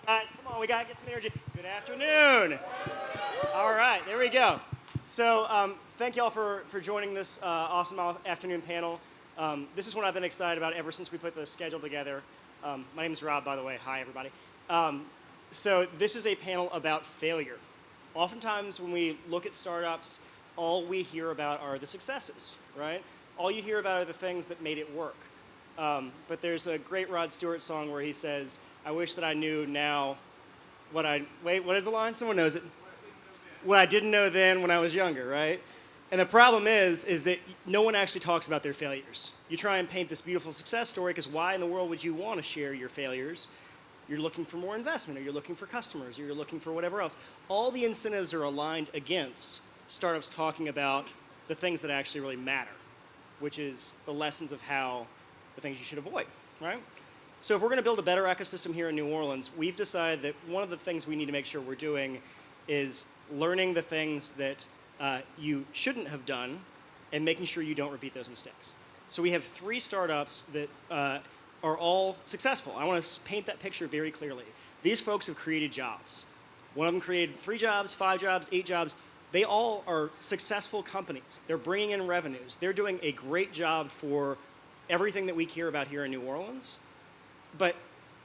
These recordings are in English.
Guys, come on, we gotta get some energy. Good afternoon. All right, there we go. So thank y'all for joining this awesome afternoon panel. This is one I've been excited about ever since we put the schedule together. My name is Rob, by the way. Hi, everybody. So this is a panel about failure. Oftentimes when we look at startups, all we hear about are the successes, right? All you hear about are the things that made it work. But there's a great Rod Stewart song where he says, I wish that I knew now what is the line? Someone knows it. What I didn't know then when I was younger, right? And the problem is that no one actually talks about their failures. You try and paint this beautiful success story because why in the world would you want to share your failures? You're looking for more investment, or you're looking for customers, or you're looking for whatever else. All the incentives are aligned against startups talking about the things that actually really matter, which is the lessons of how the things you should avoid, right? So if we're going to build a better ecosystem here in New Orleans, we've decided that one of the things we need to make sure we're doing is learning the things that you shouldn't have done and making sure you don't repeat those mistakes. So we have 3 startups that are all successful. I want to paint that picture very clearly. These folks have created jobs. One of them created 3 jobs, 5 jobs, 8 jobs. They all are successful companies. They're bringing in revenues. They're doing a great job for everything that we care about here in New Orleans. But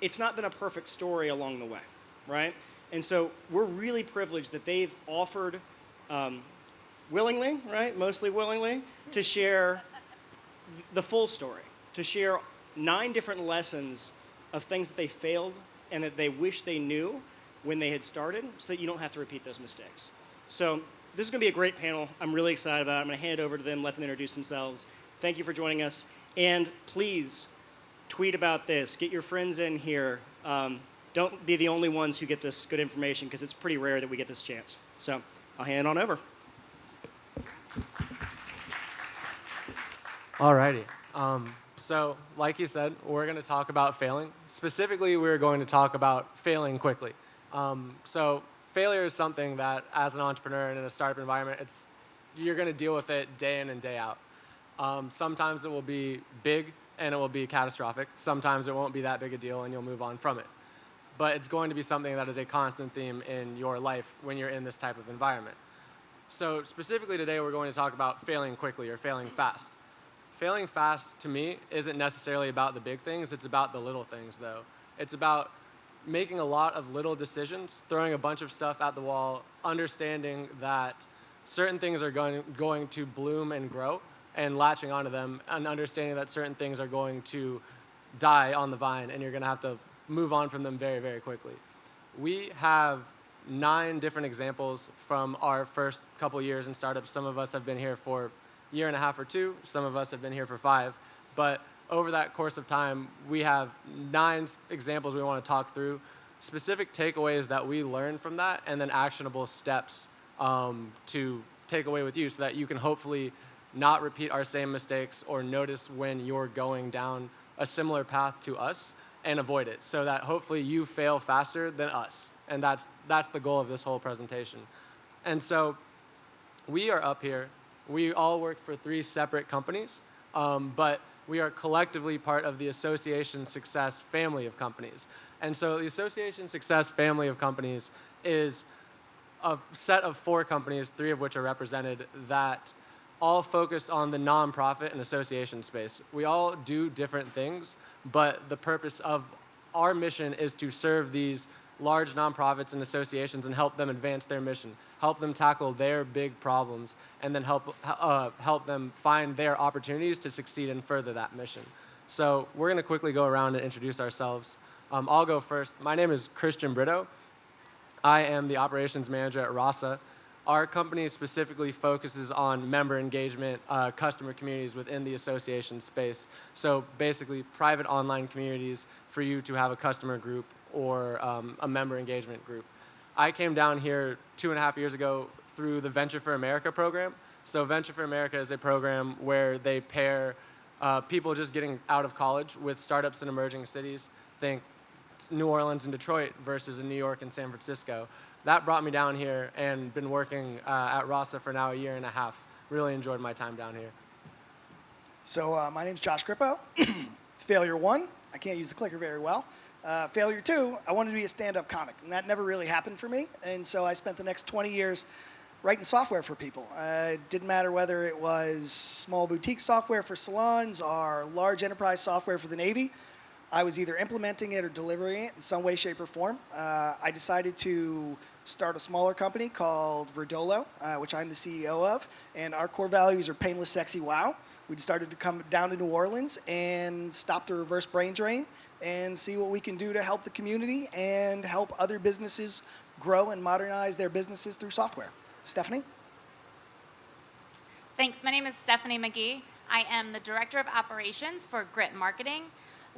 it's not been a perfect story along the way, right? And so we're really privileged that they've offered willingly, right, mostly willingly, to share the full story, to share 9 different lessons of things that they failed and that they wish they knew when they had started so that you don't have to repeat those mistakes. So this is going to be a great panel. I'm really excited about it. I'm going to hand it over to them, let them introduce themselves. Thank you for joining us. And please, tweet about this. Get your friends in here. Don't be the only ones who get this good information because it's pretty rare that we get this chance. So I'll hand it on over. Alrighty. So like you said, we're going to talk about failing. Specifically, we're going to talk about failing quickly. So failure is something that, as an entrepreneur and in a startup environment, you're going to deal with it day in and day out. Sometimes it will be big and it will be catastrophic. Sometimes it won't be that big a deal and you'll move on from it. But it's going to be something that is a constant theme in your life when you're in this type of environment. So specifically today, we're going to talk about failing quickly or failing fast. Failing fast, to me, isn't necessarily about the big things. It's about the little things, though. It's about making a lot of little decisions, throwing a bunch of stuff at the wall, understanding that certain things are going to bloom and grow, and latching onto them, and understanding that certain things are going to die on the vine, and you're going to have to move on from them very, very quickly. We have 9 different examples from our first couple years in startups. Some of us have been here for a year and a half or 2. Some of us have been here for 5. But over that course of time, we have 9 examples we want to talk through, specific takeaways that we learned from that, and then actionable steps to take away with you so that you can hopefully not repeat our same mistakes or notice when you're going down a similar path to us and avoid it so that hopefully you fail faster than us. And that's the goal of this whole presentation. And so we are up here. We all work for 3 separate companies, but we are collectively part of the Association Success family of companies. And so the Association Success family of companies is a set of 4 companies, 3 of which are represented, that all focus on the nonprofit and association space. We all do different things, but the purpose of our mission is to serve these large nonprofits and associations and help them advance their mission, help them tackle their big problems, and then help them find their opportunities to succeed and further that mission. So we're going to quickly go around and introduce ourselves. I'll go first. My name is Christian Brito. I am the operations manager at Rasa. Our company specifically focuses on member engagement, customer communities within the association space. So basically private online communities for you to have a customer group or a member engagement group. I came down here 2.5 years ago through the Venture for America program. So Venture for America is a program where they pair people just getting out of college with startups in emerging cities. Think New Orleans and Detroit versus in New York and San Francisco. That brought me down here and been working at Rasa for now 1.5 years. Really enjoyed my time down here. So my name's Josh Grippo. Failure 1. I can't use the clicker very well. Failure 2, I wanted to be a stand-up comic, and that never really happened for me. And so I spent the next 20 years writing software for people. It didn't matter whether it was small boutique software for salons or large enterprise software for the Navy. I was either implementing it or delivering it in some way, shape, or form. I decided to start a smaller company called Verdolo, which I'm the CEO of, and our core values are painless, sexy, wow. We started to come down to New Orleans and stop the reverse brain drain and see what we can do to help the community and help other businesses grow and modernize their businesses through software. Stephanie? Thanks. My name is Stephanie McGee. I am the Director of Operations for Grit Marketing.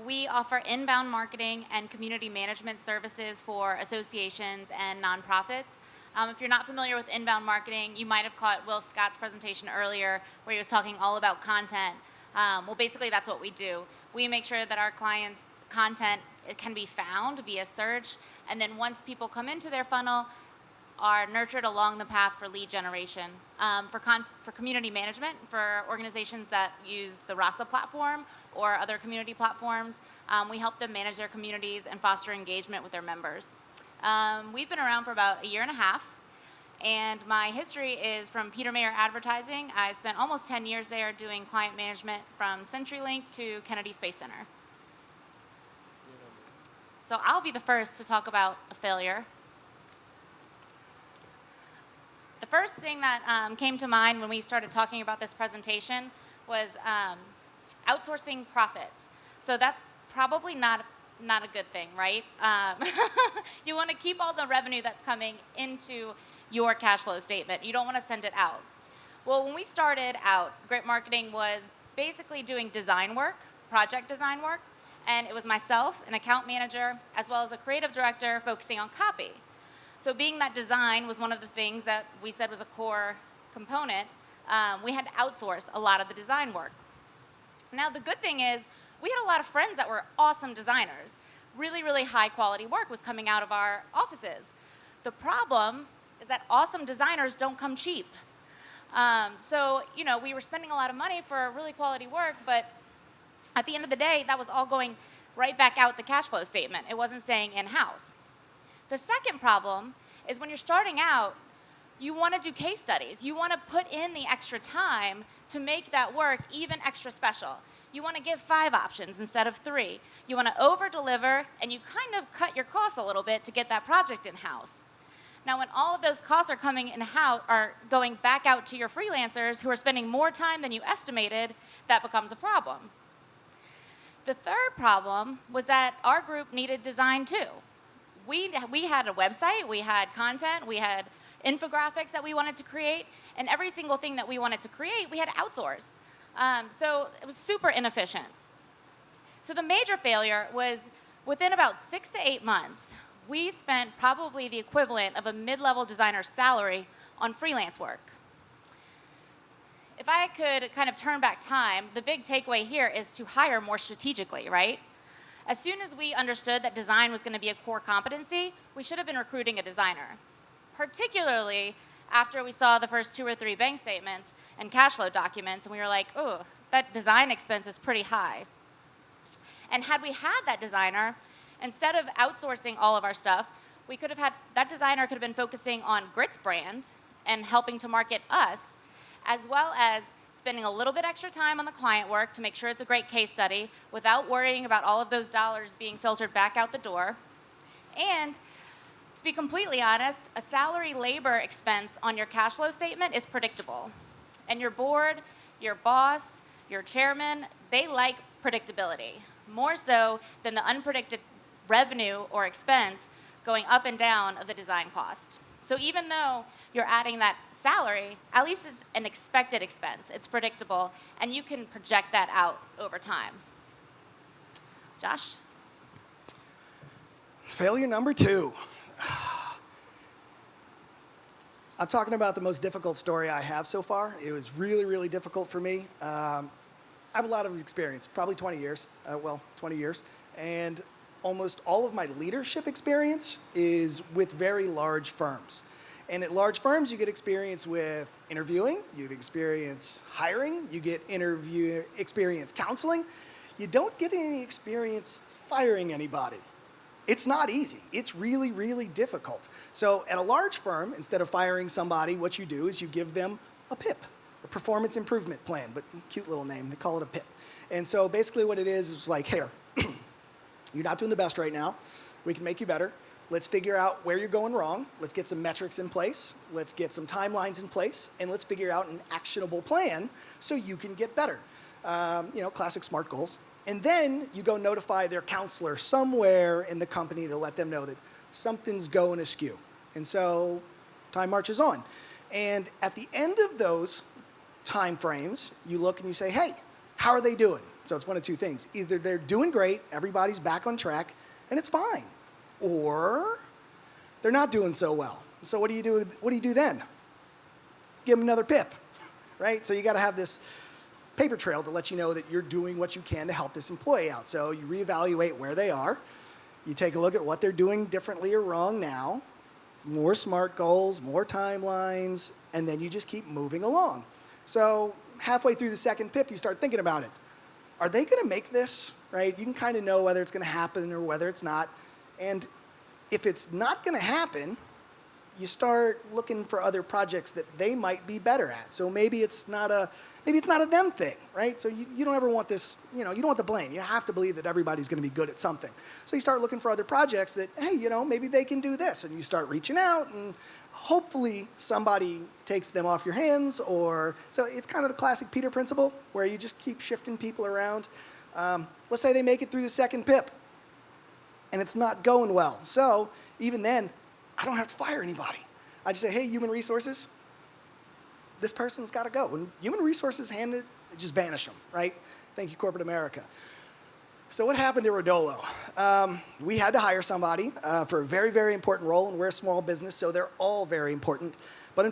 We offer inbound marketing and community management services for associations and nonprofits. If you're not familiar with inbound marketing, you might have caught Will Scott's presentation earlier where he was talking all about content. Well, basically that's what we do. We make sure that our clients' content can be found via search, and then once people come into their funnel, are nurtured along the path for lead generation. For community management, for organizations that use the RASA platform or other community platforms, we help them manage their communities and foster engagement with their members. We've been around for about a year and a half, and my history is from Peter Mayer Advertising. I spent almost 10 years there doing client management from CenturyLink to Kennedy Space Center. So I'll be the first to talk about a failure. The first thing that came to mind when we started talking about this presentation was outsourcing profits. So that's probably not a good thing, right? You want to keep all the revenue that's coming into your cash flow statement. You don't want to send it out. Well, when we started out, Grit Marketing was basically doing design work, project design work, and it was myself, an account manager, as well as a creative director focusing on copy. So being that design was one of the things that we said was a core component, we had to outsource a lot of the design work. Now, the good thing is we had a lot of friends that were awesome designers. Really, really high quality work was coming out of our offices. The problem is that awesome designers don't come cheap. So, we were spending a lot of money for really quality work, but at the end of the day, that was all going right back out the cash flow statement. It wasn't staying in-house. The second problem is when you're starting out, you want to do case studies. You want to put in the extra time to make that work even extra special. You want to give 5 options instead of 3. You want to over-deliver, and you kind of cut your costs a little bit to get that project in-house. Now, when all of those costs are coming in-house, are going back out to your freelancers who are spending more time than you estimated, that becomes a problem. The third problem was that our group needed design too. We had a website, we had content, we had infographics that we wanted to create, and every single thing that we wanted to create, we had to outsource. So it was super inefficient. So the major failure was within about 6 to 8 months, we spent probably the equivalent of a mid-level designer's salary on freelance work. If I could kind of turn back time, the big takeaway here is to hire more strategically, right? As soon as we understood that design was going to be a core competency, we should have been recruiting a designer, particularly after we saw the first 2 or 3 bank statements and cash flow documents, and we were like, oh, that design expense is pretty high. And had we had that designer, instead of outsourcing all of our stuff, we could have had, that designer could have been focusing on Grit's brand and helping to market us, as well as spending a little bit extra time on the client work to make sure it's a great case study without worrying about all of those dollars being filtered back out the door. And to be completely honest, a salary labor expense on your cash flow statement is predictable. And your board, your boss, your chairman, they like predictability, more so than the unpredicted revenue or expense going up and down of the design cost. So even though you're adding that salary, at least it's an expected expense. It's predictable, and you can project that out over time. Josh? Failure number 2. I'm talking about the most difficult story I have so far. It was really, really difficult for me. I have a lot of experience, probably 20 years, 20 years, and almost all of my leadership experience is with very large firms. And at large firms, you get experience with interviewing, you get experience hiring, you get experience counseling, you don't get any experience firing anybody. It's not easy. It's really, really difficult. So at a large firm, instead of firing somebody, what you do is you give them a PIP, a performance improvement plan, but cute little name, they call it a PIP. And so basically what it is like, here, you're not doing the best right now. We can make you better. Let's figure out where you're going wrong. Let's get some metrics in place. Let's get some timelines in place. And let's figure out an actionable plan so you can get better. Classic SMART goals. And then you go notify their counselor somewhere in the company to let them know that something's going askew. And so time marches on. And at the end of those time frames, you look and you say, hey, how are they doing? So it's one of two things. Either they're doing great, everybody's back on track, and it's fine. Or they're not doing so well. So what do you do? What do you do then? Give them another PIP, right? So you got to have this paper trail to let you know that you're doing what you can to help this employee out. So you reevaluate where they are. You take a look at what they're doing differently or wrong now. More SMART goals, more timelines, and then you just keep moving along. So halfway through the second PIP, you start thinking about it. Are they going to make this, right? You can kind of know whether it's going to happen or whether it's not. And if it's not going to happen, you start looking for other projects that they might be better at. So maybe it's not a them thing, right? So you don't ever want this, you don't want the blame. You have to believe that everybody's going to be good at something. So you start looking for other projects that, hey, maybe they can do this. And you start reaching out, and hopefully somebody takes them off your hands. So it's kind of the classic Peter principle, where you just keep shifting people around. Let's say they make it through the second PIP, and it's not going well. So even then, I don't have to fire anybody. I just say, hey, human resources, this person's got to go. When human resources hand it, just vanish them, right? Thank you, corporate America. So what happened to Rodolo? We had to hire somebody for a very, very important role, and we're a small business, so they're all very important. But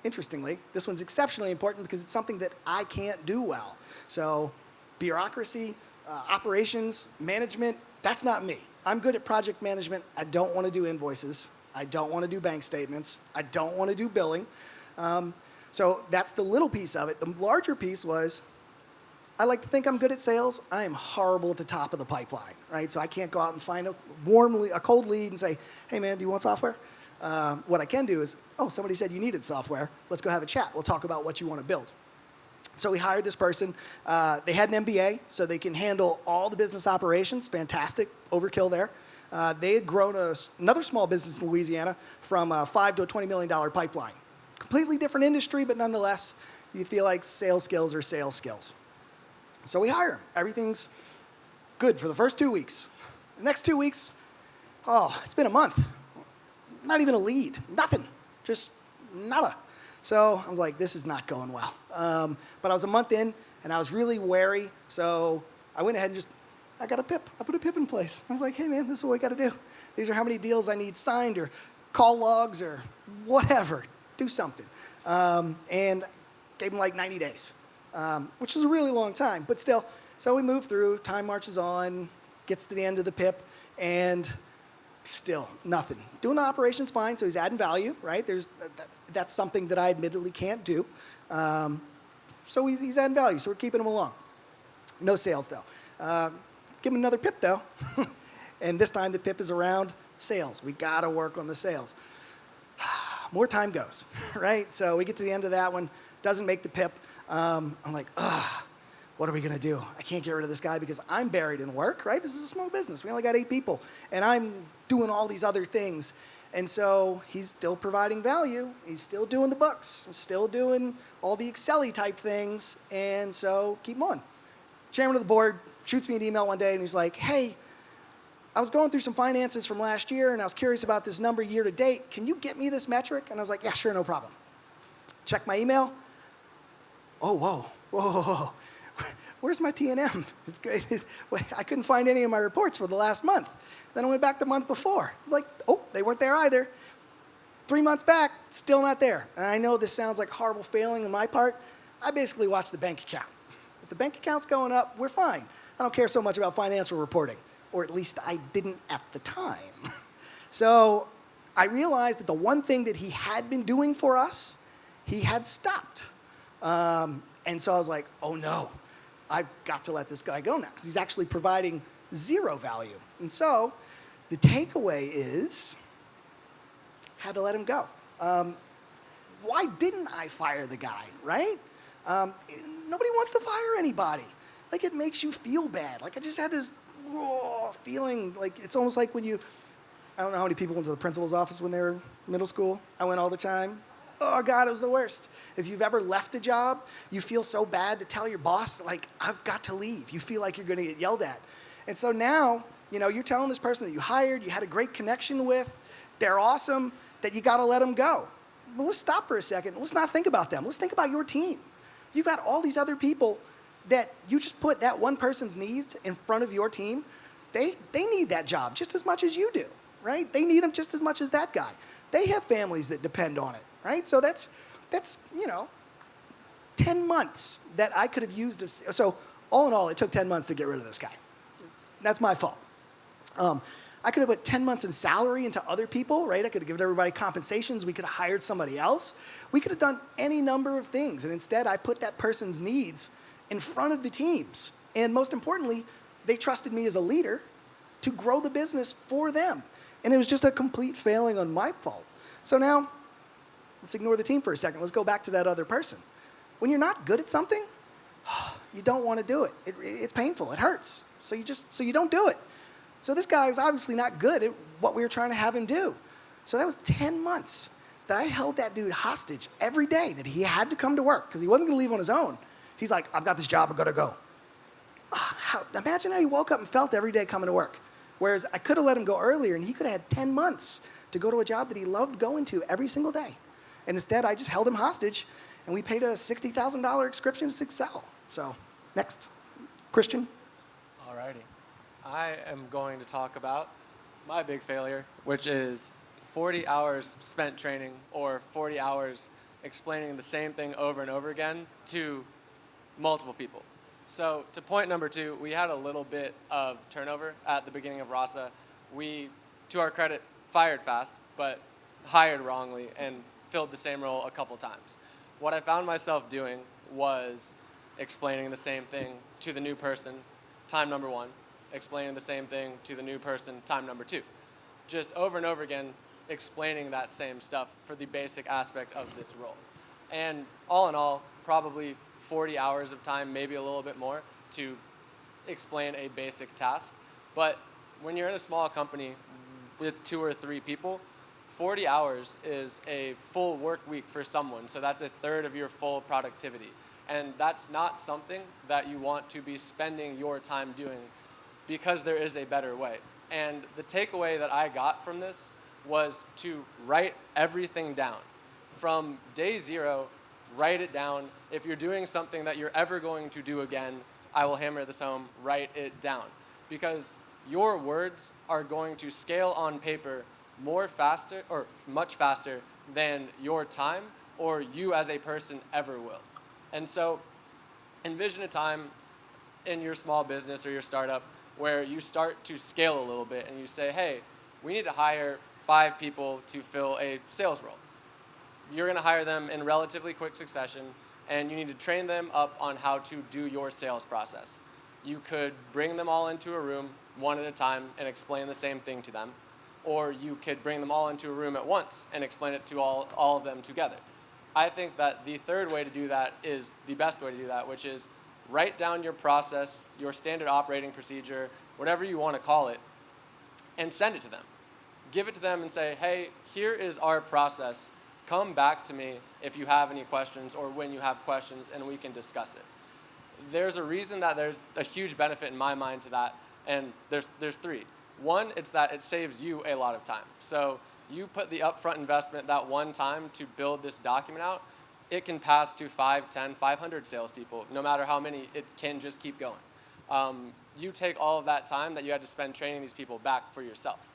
interestingly, this one's exceptionally important because it's something that I can't do well. So bureaucracy, operations, management, that's not me. I'm good at project management. I don't want to do invoices. I don't want to do bank statements. I don't want to do billing. So that's the little piece of it. The larger piece was, I like to think I'm good at sales. I am horrible at the top of the pipeline, right? So I can't go out and find a cold lead and say, hey man, do you want software? What I can do is, somebody said you needed software. Let's go have a chat. We'll talk about what you want to build. So we hired this person. They had an MBA, so they can handle all the business operations. Fantastic, overkill there. They had grown another small business in Louisiana from a $5 to a $20 million pipeline. Completely different industry, but nonetheless, you feel like sales skills are sales skills. So we hire him. Everything's good for the first 2 weeks. The next 2 weeks, it's been a month. Not even a lead, nothing, just nada. So I was like, this is not going well. But I was a month in, and I was really wary, so I went ahead and I got a PIP. I put a PIP in place. I was like, hey man, this is what we got to do. These are how many deals I need signed, or call logs, or whatever. Do something. And gave him like 90 days, which is a really long time, but still. So we move through, time marches on, gets to the end of the PIP, and still nothing. Doing the operations fine, so he's adding value, right? That's something that I admittedly can't do. So he's adding value, so we're keeping him along. No sales, though. Give him another PIP, though. And this time the PIP is around sales. We got to work on the sales. More time goes, right? So we get to the end of that one, doesn't make the PIP. I'm like, what are we going to do? I can't get rid of this guy because I'm buried in work, right? This is a small business. We only got 8 people, and I'm doing all these other things. And so he's still providing value. He's still doing the books, still doing all the Excel-y type things, and so keep him on. Chairman of the board shoots me an email one day, and he's like, hey, I was going through some finances from last year, and I was curious about this number year to date. Can you get me this metric? And I was like, yeah, sure, no problem. Check my email. Oh, whoa. Where's my T&M? It's good. I couldn't find any of my reports for the last month. Then I went back the month before. Like, they weren't there either. 3 months back, still not there. And I know this sounds like horrible failing on my part. I basically watch the bank account. If the bank account's going up, we're fine. I don't care so much about financial reporting, or at least I didn't at the time. So I realized that the one thing that he had been doing for us, he had stopped. And so I was like, oh no, I've got to let this guy go now because he's actually providing zero value. And so the takeaway is, had to let him go. Why didn't I fire the guy, right? Nobody wants to fire anybody. Like, it makes you feel bad. Like, I just had this feeling, like, it's almost like when I don't know how many people went to the principal's office when they were in middle school. I went all the time. Oh, God, it was the worst. If you've ever left a job, you feel so bad to tell your boss, like, I've got to leave. You feel like you're going to get yelled at. And so now, you're telling this person that you hired, you had a great connection with, they're awesome, that you got to let them go. Well, let's stop for a second. Let's not think about them. Let's think about your team. You've got all these other people that you just put that one person's needs in front of your team. They need that job just as much as you do, right? They need them just as much as that guy. They have families that depend on it, right? So that's 10 months that I could have used. So all in all, it took 10 months to get rid of this guy. That's my fault. I could have put 10 months in salary into other people, right? I could have given everybody compensations. We could have hired somebody else. We could have done any number of things. And instead, I put that person's needs in front of the teams. And most importantly, they trusted me as a leader to grow the business for them. And it was just a complete failing on my fault. So now, let's ignore the team for a second. Let's go back to that other person. When you're not good at something, you don't want to do it. It's painful. It hurts. So you don't do it. So this guy was obviously not good at what we were trying to have him do. So that was 10 months that I held that dude hostage every day that he had to come to work because he wasn't going to leave on his own. He's like, I've got this job, I've got to go. Imagine how he woke up and felt every day coming to work. Whereas I could have let him go earlier and he could have had 10 months to go to a job that he loved going to every single day. And instead, I just held him hostage and we paid a $60,000 subscription to Excel. So, next. Christian. Alrighty. I am going to talk about my big failure, which is 40 hours spent training or 40 hours explaining the same thing over and over again to multiple people. So to point number 2, we had a little bit of turnover at the beginning of RASA. We, to our credit, fired fast, but hired wrongly and filled the same role a couple times. What I found myself doing was explaining the same thing to the new person, time number 1, explaining the same thing to the new person, time number 2. Just over and over again, explaining that same stuff for the basic aspect of this role. And all in all, probably 40 hours of time, maybe a little bit more, to explain a basic task. But when you're in a small company with 2 or 3 people, 40 hours is a full work week for someone, so that's a third of your full productivity. And that's not something that you want to be spending your time doing because there is a better way. And the takeaway that I got from this was to write everything down. From day 0, write it down. If you're doing something that you're ever going to do again, I will hammer this home, write it down. Because your words are going to scale on paper much faster than your time or you as a person ever will. And so envision a time in your small business or your startup where you start to scale a little bit and you say, hey, we need to hire 5 people to fill a sales role. You're going to hire them in relatively quick succession, and you need to train them up on how to do your sales process. You could bring them all into a room one at a time and explain the same thing to them, or you could bring them all into a room at once and explain it to all of them together. I think that the third way to do that is the best way to do that, which is write down your process, your standard operating procedure, whatever you want to call it, and send it to them. Give it to them and say, hey, here is our process. Come back to me if you have any questions or when you have questions, and we can discuss it. There's a reason that there's a huge benefit in my mind to that, and there's 3. One, it's that it saves you a lot of time. So you put the upfront investment that one time to build this document out, it can pass to 5, 10, 500 salespeople. No matter how many, it can just keep going. You take all of that time that you had to spend training these people back for yourself.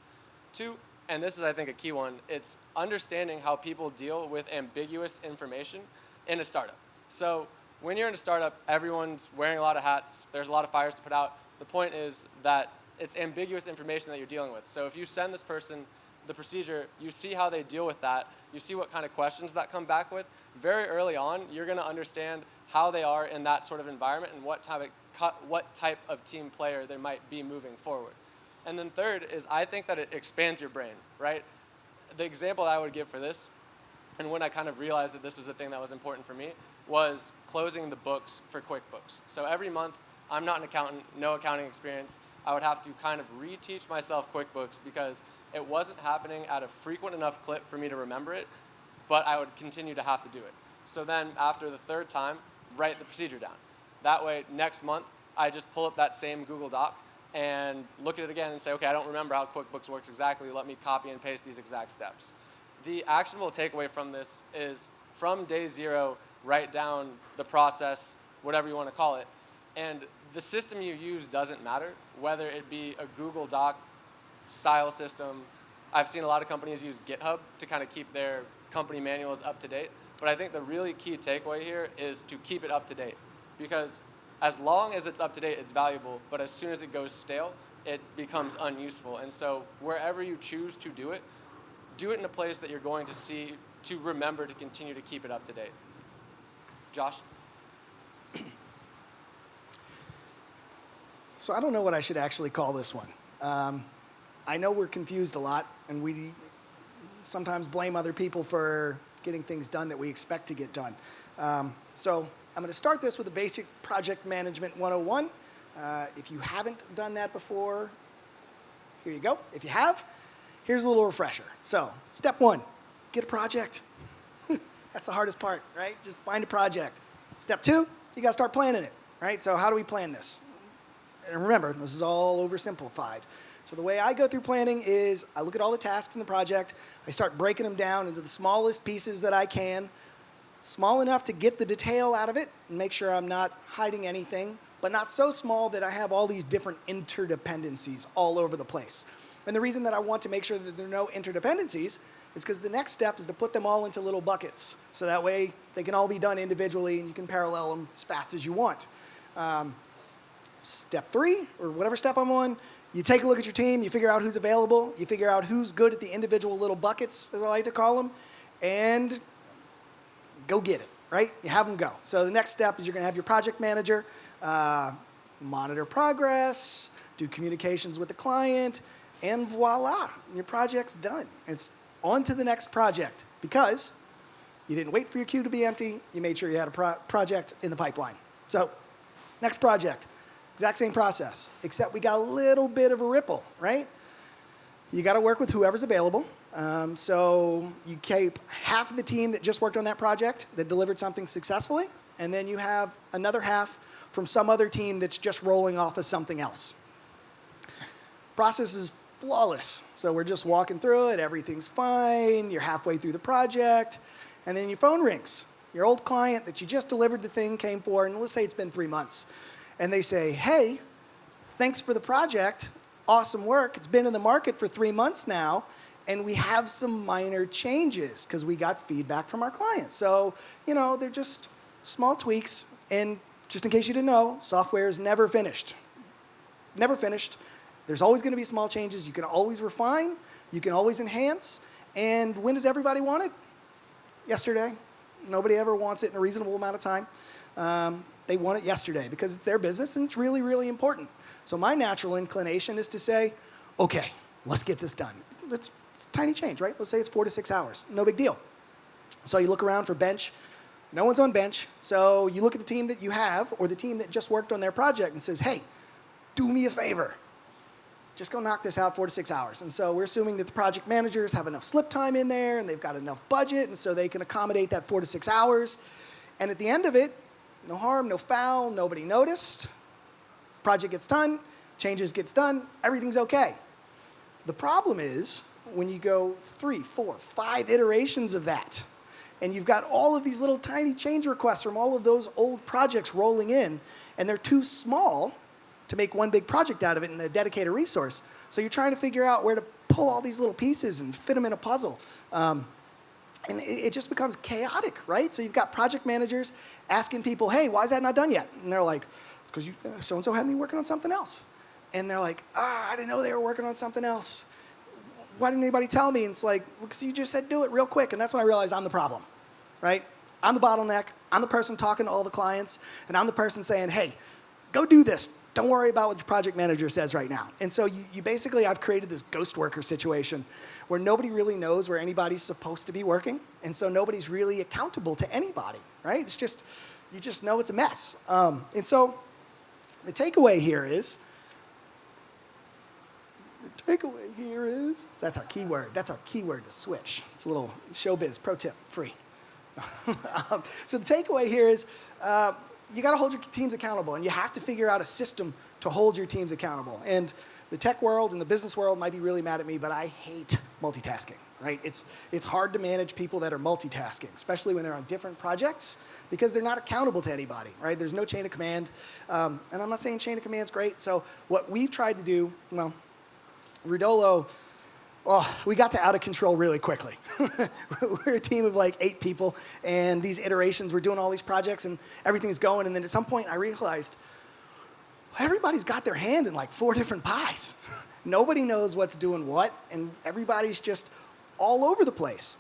2, and this is, I think, a key one, it's understanding how people deal with ambiguous information in a startup. So when you're in a startup, everyone's wearing a lot of hats. There's a lot of fires to put out. The point is that it's ambiguous information that you're dealing with. So if you send this person the procedure, you see how they deal with that. You see what kind of questions that come back with. very early on, you're going to understand how they are in that sort of environment and what type of team player they might be moving forward. And then third is I think that it expands your brain, right? The example I would give for this, and when I kind of realized that this was a thing that was important for me, was closing the books for QuickBooks. So every month, I'm not an accountant, no accounting experience. I would have to kind of reteach myself QuickBooks because it wasn't happening at a frequent enough clip for me to remember it, but I would continue to have to do it. So then after the third time, write the procedure down. That way, next month, I just pull up that same Google Doc and look at it again and say, okay, I don't remember how QuickBooks works exactly. Let me copy and paste these exact steps. The actionable takeaway from this is from day 0, write down the process, whatever you want to call it. And the system you use doesn't matter, whether it be a Google Doc style system. I've seen a lot of companies use GitHub to kind of keep their company manuals up to date. But I think the really key takeaway here is to keep it up to date. Because as long as it's up to date, it's valuable. But as soon as it goes stale, it becomes unuseful. And so wherever you choose to do it in a place that you're going to see, to remember to continue to keep it up to date. Josh? So I don't know what I should actually call this one. I know we're confused a lot, and we sometimes blame other people for getting things done that we expect to get done. So I'm going to start this with a basic project management 101. If you haven't done that before, here you go. If you have, here's a little refresher. So step 1, get a project. That's the hardest part, right? Just find a project. Step 2, you got to start planning it, right? So how do we plan this? And remember, this is all oversimplified. So the way I go through planning is I look at all the tasks in the project. I start breaking them down into the smallest pieces that I can, small enough to get the detail out of it and make sure I'm not hiding anything, but not so small that I have all these different interdependencies all over the place. And the reason that I want to make sure that there are no interdependencies is because the next step is to put them all into little buckets. So that way they can all be done individually and you can parallel them as fast as you want. Step 3, or whatever step I'm on, you take a look at your team, you figure out who's available, you figure out who's good at the individual little buckets, as I like to call them, and go get it, right? You have them go. So the next step is you're going to have your project manager monitor progress, do communications with the client, and voila, your project's done. It's on to the next project because you didn't wait for your queue to be empty, you made sure you had a project in the pipeline. So next project. Exact same process, except we got a little bit of a ripple, right? You got to work with whoever's available. So you keep half of the team that just worked on that project that delivered something successfully, and then you have another half from some other team that's just rolling off of something else. Process is flawless. So we're just walking through it, everything's fine, you're halfway through the project, and then your phone rings. Your old client that you just delivered the thing came for, and let's say it's been 3 months. And they say, hey, thanks for the project, awesome work. It's been in the market for 3 months now, and we have some minor changes because we got feedback from our clients. So, they're just small tweaks. And just in case you didn't know, software is never finished. Never finished. There's always going to be small changes. You can always refine. You can always enhance. And when does everybody want it? Yesterday. Nobody ever wants it in a reasonable amount of time. They want it yesterday because it's their business and it's really, really important. So my natural inclination is to say, okay, let's get this done. It's a tiny change, right? Let's say it's 4 to 6 hours. No big deal. So you look around for bench. No one's on bench. So you look at the team that you have or the team that just worked on their project and says, hey, do me a favor. Just go knock this out 4 to 6 hours. And so we're assuming that the project managers have enough slip time in there and they've got enough budget and so they can accommodate that 4 to 6 hours. And at the end of it, no harm, no foul, nobody noticed. Project gets done, changes gets done, everything's okay. The problem is when you go 3, 4, 5 iterations of that, and you've got all of these little tiny change requests from all of those old projects rolling in, and they're too small to make one big project out of it and a dedicated resource. So you're trying to figure out where to pull all these little pieces and fit them in a puzzle. And it just becomes chaotic, right? So you've got project managers asking people, hey, why is that not done yet? And they're like, because so-and-so had me working on something else. And they're like, I didn't know they were working on something else. Why didn't anybody tell me? And it's like, well, because you just said do it real quick. And that's when I realized I'm the problem, right? I'm the bottleneck. I'm the person talking to all the clients, and I'm the person saying, hey, go do this. Don't worry about what your project manager says right now. And so you basically, I've created this ghost worker situation where nobody really knows where anybody's supposed to be working, and so nobody's really accountable to anybody, right? It's just, you just know it's a mess. And so the takeaway here is, that's our keyword. That's our keyword to switch. It's a little showbiz pro tip, free. So the takeaway here is you got to hold your teams accountable, and you have to figure out a system to hold your teams accountable. And the tech world and the business world might be really mad at me, but I hate multitasking, right? It's hard to manage people that are multitasking, especially when they're on different projects, because they're not accountable to anybody, right? There's no chain of command. And I'm not saying chain of command's great. So what we've tried to do, well, Rudolo, we got to out of control really quickly. We're a team of like 8 people, and these iterations, we're doing all these projects, and everything's going. And then at some point, I realized everybody's got their hand in like 4 different pies. Nobody knows what's doing what, and everybody's just all over the place.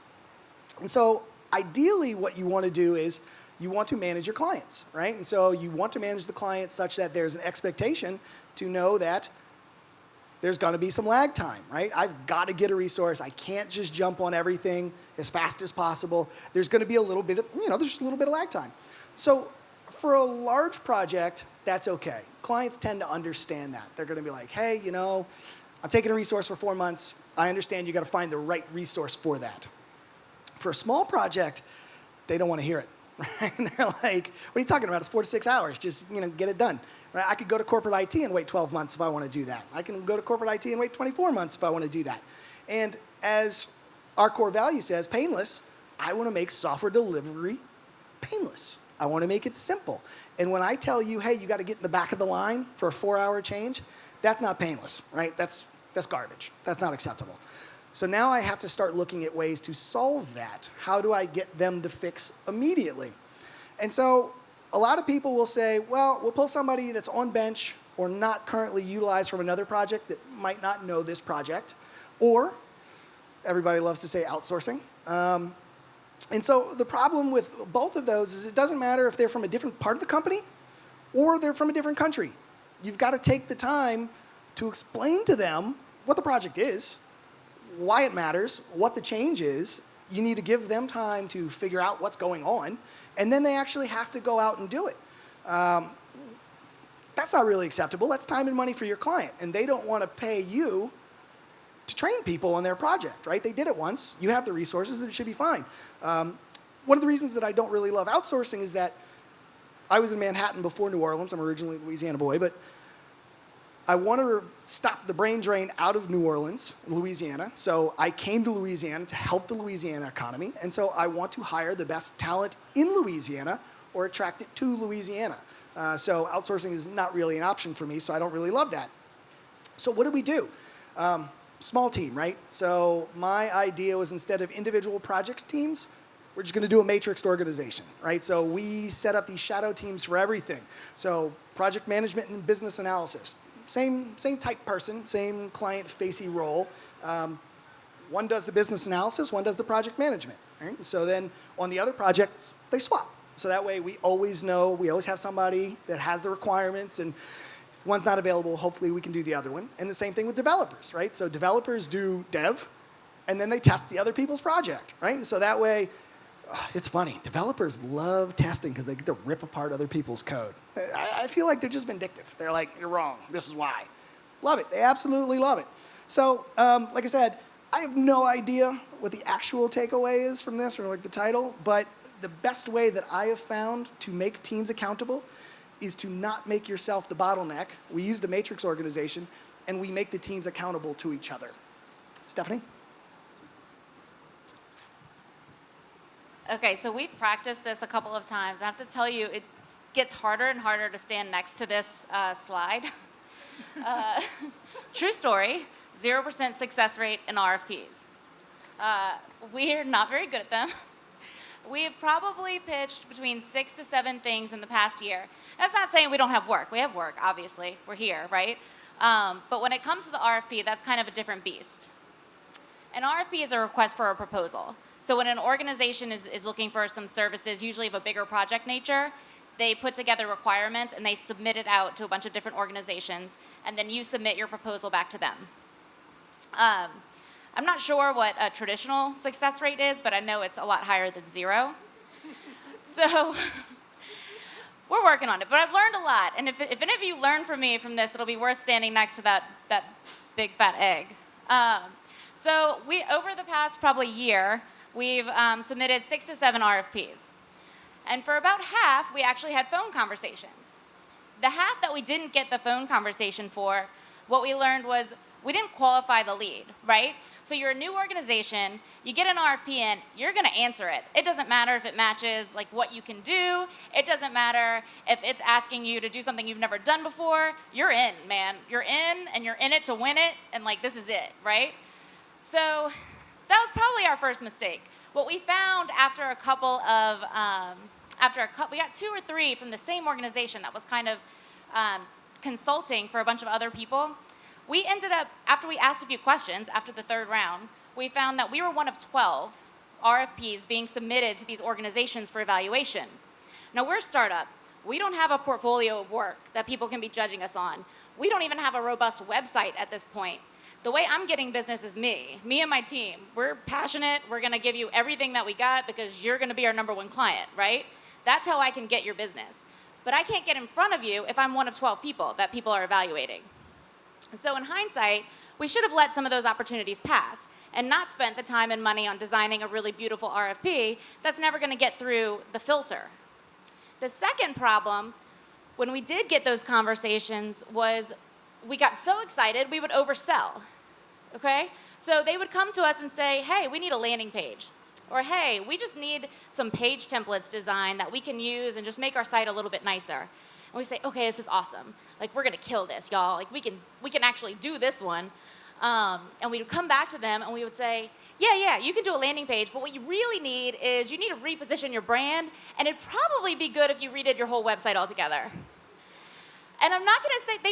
And so ideally, what you want to do is you want to manage your clients, right? And so you want to manage the clients such that there's an expectation to know that there's going to be some lag time, right? I've got to get a resource. I can't just jump on everything as fast as possible. There's going to be a little bit of, there's just a little bit of lag time. So for a large project, that's okay. Clients tend to understand that. They're going to be like, hey, I'm taking a resource for 4 months. I understand you got to find the right resource for that. For a small project, they don't want to hear it. Right? And they're like, what are you talking about? It's 4 to 6 hours. Just, get it done. Right? I could go to corporate IT and wait 12 months if I want to do that. I can go to corporate IT and wait 24 months if I want to do that. And as our core value says, painless, I want to make software delivery painless. I want to make it simple. And when I tell you, hey, you got to get in the back of the line for a 4-hour change, that's not painless, right? That's garbage. That's not acceptable. So now I have to start looking at ways to solve that. How do I get them to fix immediately? And so a lot of people will say, well, we'll pull somebody that's on bench or not currently utilized from another project that might not know this project, or everybody loves to say outsourcing. And so the problem with both of those is it doesn't matter if they're from a different part of the company or they're from a different country. You've got to take the time to explain to them what the project is, why it matters, what the change is. You need to give them time to figure out what's going on, and then they actually have to go out and do it. That's not really acceptable. That's time and money for your client, and they don't want to pay you to train people on their project, right? They did it once. You have the resources, and it should be fine. One of the reasons that I don't really love outsourcing is that I was in Manhattan before New Orleans. I'm originally a Louisiana boy, but I want to stop the brain drain out of New Orleans, Louisiana. So I came to Louisiana to help the Louisiana economy. And so I want to hire the best talent in Louisiana or attract it to Louisiana. So outsourcing is not really an option for me, so I don't really love that. So what did we do? Small team, right? So my idea was instead of individual project teams, we're just going to do a matrixed organization, right? So we set up these shadow teams for everything. So project management and business analysis. Same type person, same client-facing role. One does the business analysis, one does the project management. Right? So then on the other projects, they swap. So that way we always know, we always have somebody that has the requirements, and if one's not available, hopefully we can do the other one. And the same thing with developers, right? So developers do dev, and then they test the other people's project, right? And so that way, it's funny. Developers love testing because they get to rip apart other people's code. I feel like they're just vindictive. They're like, you're wrong. This is why. Love it. They absolutely love it. So, like I said, I have no idea what the actual takeaway is from this or like the title, but the best way that I have found to make teams accountable is to not make yourself the bottleneck. We used a matrix organization, and we make the teams accountable to each other. Stephanie? Okay, so we've practiced this a couple of times. I have to tell you, it gets harder and harder to stand next to this slide. True story, 0% success rate in RFPs. We're not very good at them. We have probably pitched between 6 to 7 things in the past year. That's not saying we don't have work. We have work, obviously. We're here, right? But when it comes to the RFP, that's kind of a different beast. An RFP is a request for a proposal. So when an organization is looking for some services, usually of a bigger project nature, they put together requirements and they submit it out to a bunch of different organizations, and then you submit your proposal back to them. I'm not sure what a traditional success rate is, but I know it's a lot higher than 0. So we're working on it, but I've learned a lot. And if any of you learn from me from this, it'll be worth standing next to that big fat egg. So over the past probably year, we've submitted 6 to 7 RFPs. And for about half, we actually had phone conversations. The half that we didn't get the phone conversation for, what we learned was we didn't qualify the lead, right? So you're a new organization, you get an RFP in, you're gonna answer it. It doesn't matter if it matches like what you can do. It doesn't matter if it's asking you to do something you've never done before. You're in, man. You're in, and you're in it to win it, and like this is it, right? So that was probably our first mistake. What we found after a couple of, we got 2 or 3 from the same organization that was kind of consulting for a bunch of other people. We ended up, after we asked a few questions, after the 3rd round, we found that we were one of 12 RFPs being submitted to these organizations for evaluation. Now, we're a startup. We don't have a portfolio of work that people can be judging us on. We don't even have a robust website at this point. The way I'm getting business is me and my team. We're passionate. We're going to give you everything that we got because you're going to be our #1 client, right? That's how I can get your business. But I can't get in front of you if I'm one of 12 people that people are evaluating. So in hindsight, we should have let some of those opportunities pass and not spent the time and money on designing a really beautiful RFP that's never going to get through the filter. The second problem, when we did get those conversations, was we got so excited we would oversell, okay? So they would come to us and say, hey, we need a landing page. Or hey, we just need some page templates designed that we can use and just make our site a little bit nicer. And we say, okay, this is awesome. Like, we're gonna kill this, y'all. Like, we can actually do this one. And we would come back to them and we would say, yeah, you can do a landing page, but what you really need is you need to reposition your brand, and it'd probably be good if you redid your whole website altogether. And I'm not gonna say they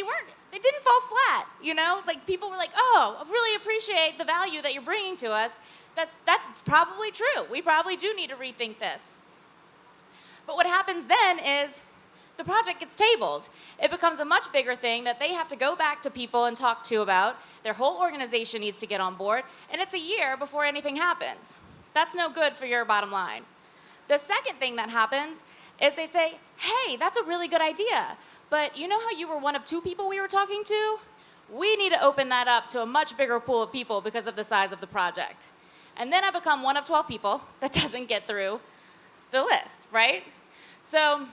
didn't fall flat, you know? Like, people were like, oh, I really appreciate the value that you're bringing to us. That's probably true. We probably do need to rethink this. But what happens then is the project gets tabled. It becomes a much bigger thing that they have to go back to people and talk to about. Their whole organization needs to get on board, and it's a year before anything happens. That's no good for your bottom line. The second thing that happens is they say, hey, that's a really good idea, but you know how you were one of 2 people we were talking to? We need to open that up to a much bigger pool of people because of the size of the project. And then I become one of 12 people that doesn't get through the list, right? So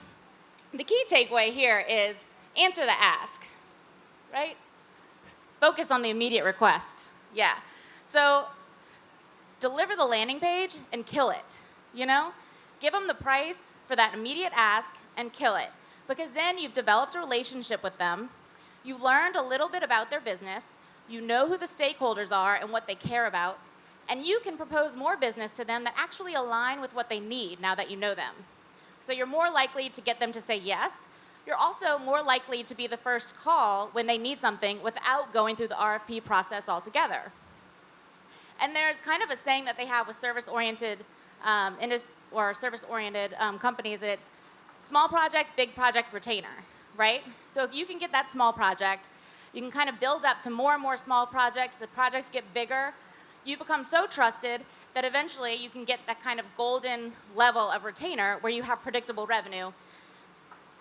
the key takeaway here is answer the ask, right? Focus on the immediate request. Yeah. So deliver the landing page and kill it, you know? Give them the price for that immediate ask and kill it. Because then you've developed a relationship with them. You've learned a little bit about their business. You know who the stakeholders are and what they care about. And you can propose more business to them that actually align with what they need now that you know them. So you're more likely to get them to say yes. You're also more likely to be the first call when they need something without going through the RFP process altogether. And there's kind of a saying that they have with service-oriented companies that it's small project, big project, retainer, right? So if you can get that small project, you can kind of build up to more and more small projects. The projects get bigger. You become so trusted that eventually you can get that kind of golden level of retainer where you have predictable revenue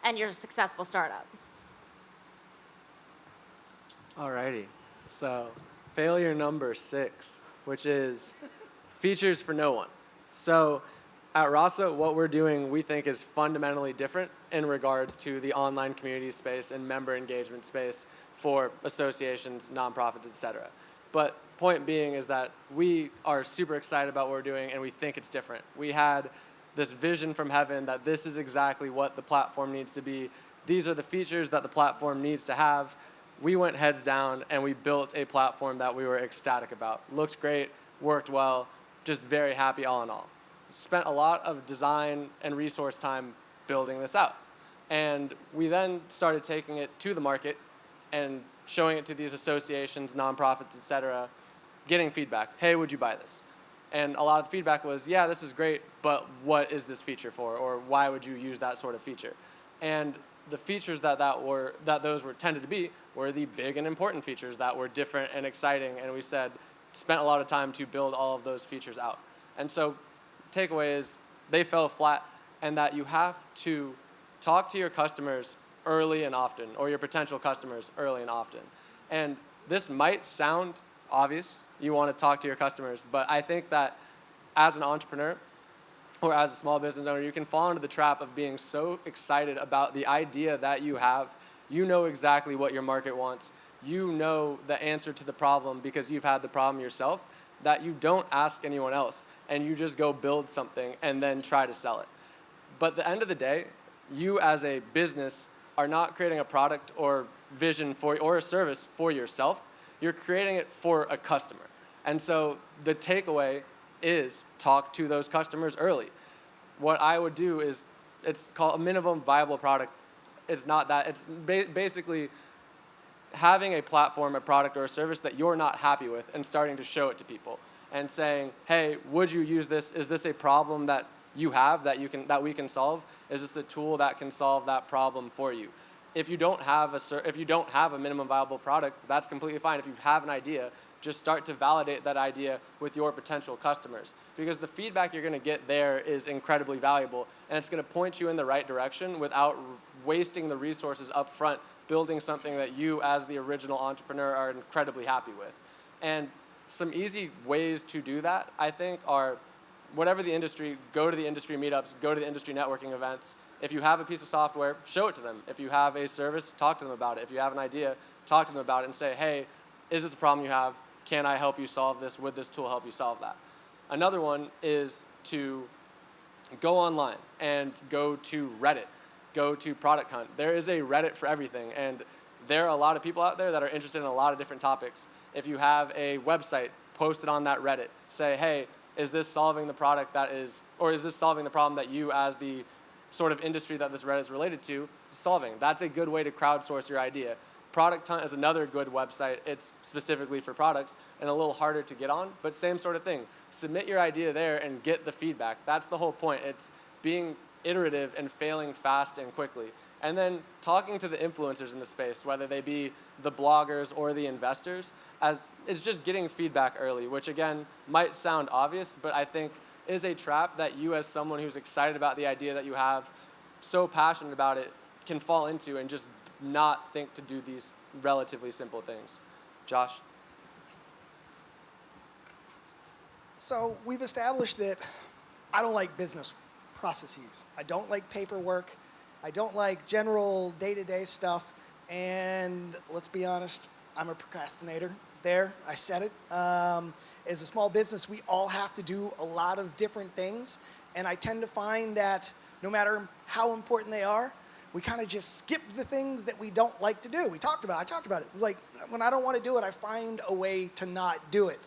and you're a successful startup. Alrighty, so failure number 6, which is features for no one. So at Rasa, what we're doing we think is fundamentally different in regards to the online community space and member engagement space for associations, nonprofits, etc. But point being is that we are super excited about what we're doing and we think it's different. We had this vision from heaven that this is exactly what the platform needs to be. These are the features that the platform needs to have. We went heads down and we built a platform that we were ecstatic about. Looked great, worked well, just very happy all in all. Spent a lot of design and resource time building this out. And we then started taking it to the market and showing it to these associations, nonprofits, etc., getting feedback. Hey, would you buy this? And a lot of the feedback was, yeah, this is great, but what is this feature for? Or why would you use that sort of feature? And the features that those were tended to be were the big and important features that were different and exciting. And we spent a lot of time to build all of those features out. And so takeaway is they fell flat, and that you have to talk to your customers early and often, or your potential customers early and often. And this might sound obvious, you want to talk to your customers, but I think that as an entrepreneur or as a small business owner, you can fall into the trap of being so excited about the idea that you have. You know exactly what your market wants. You know the answer to the problem because you've had the problem yourself, that you don't ask anyone else and you just go build something and then try to sell it. But at the end of the day, you as a business are not creating a product or vision or a service for yourself. You're creating it for a customer. And so the takeaway is talk to those customers early. What I would do is, it's called a minimum viable product. It's not that. It's basically having a platform, a product, or a service that you're not happy with and starting to show it to people and saying, hey, would you use this? Is this a problem that you have that we can solve? Is this a tool that can solve that problem for you? If you don't have a minimum viable product, that's completely fine. If you have an idea, just start to validate that idea with your potential customers, because the feedback you're going to get there is incredibly valuable, and it's going to point you in the right direction without wasting the resources up front building something that you as the original entrepreneur are incredibly happy with. And some easy ways to do that, I think, are whatever the industry, go to the industry meetups, go to the industry networking events. If you have a piece of software, show it to them. If you have a service, talk to them about it. If you have an idea, talk to them about it and say, hey, is this a problem you have? Can I help you solve this? Would this tool help you solve that? Another one is to go online and go to Reddit, go to Product Hunt. There is a Reddit for everything, and there are a lot of people out there that are interested in a lot of different topics. If you have a website, post it on that Reddit. Say, hey, is this solving the is this solving the problem that you as the sort of industry that this Reddit is related to is solving? That's a good way to crowdsource your idea. Product Hunt is another good website. It's specifically for products and a little harder to get on, but same sort of thing. Submit your idea there and get the feedback. That's the whole point. It's being iterative and failing fast and quickly. And then talking to the influencers in the space, whether they be the bloggers or the investors, as it's just getting feedback early, which again might sound obvious, but I think is a trap that you as someone who's excited about the idea that you have, so passionate about it, can fall into and just not think to do these relatively simple things. Josh? So we've established that I don't like business processes. I don't like paperwork. I don't like general day-to-day stuff. And let's be honest, I'm a procrastinator. There, I said it. As a small business, we all have to do a lot of different things. And I tend to find that no matter how important they are, we kind of just skip the things that we don't like to do. I talked about it. It's like when I don't want to do it, I find a way to not do it.